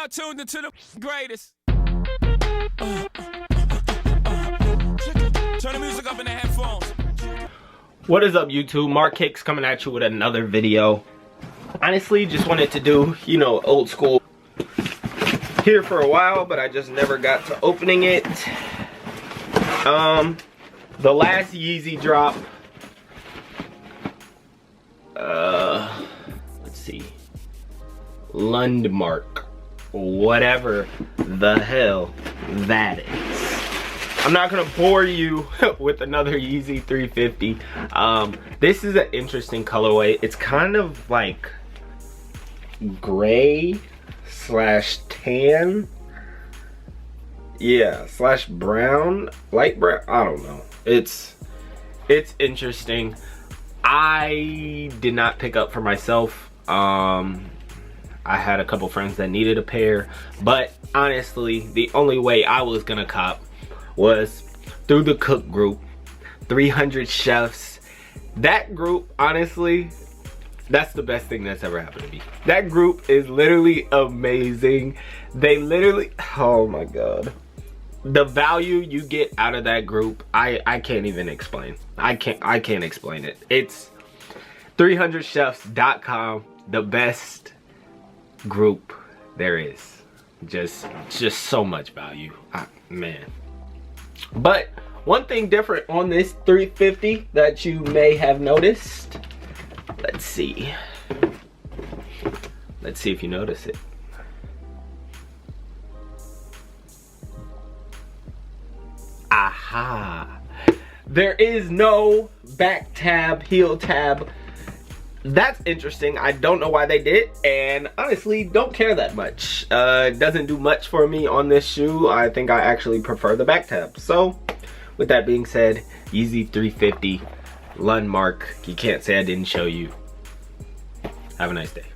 now tuned into the greatest. Turn the music up in the headphones. What is up, YouTube? Mark Hicks coming at you with another video. Honestly, just wanted to do, you know, old school here for a while, but I just never got to opening it. The last Yeezy drop. Let's see. Lundmark. Whatever the hell that is. I'm not gonna bore you with another Yeezy 350. This is an interesting colorway. It's kind of like gray slash tan. Yeah, slash brown, light brown. I don't know. It's interesting. I did not pick up for myself. I had a couple friends that needed a pair, but honestly, the only way I was gonna cop was through the cook group, 300 chefs. That group, honestly, that's the best thing that's ever happened to me. That group is literally amazing. They literally, oh my god. The value you get out of that group, I can't even explain. I can't explain it. It's 300chefs.com, the best group there is. Just so much value, man. But one thing different on this 350 that you may have noticed, let's see if you notice it. Aha, there is no back tab, heel tab. That's interesting. I don't know why they did, and honestly don't care that much. It doesn't do much for me on this shoe. I think I actually prefer the back tab. So with that being said, Yeezy 350 Lundmark. You can't say I didn't show you. Have a nice day.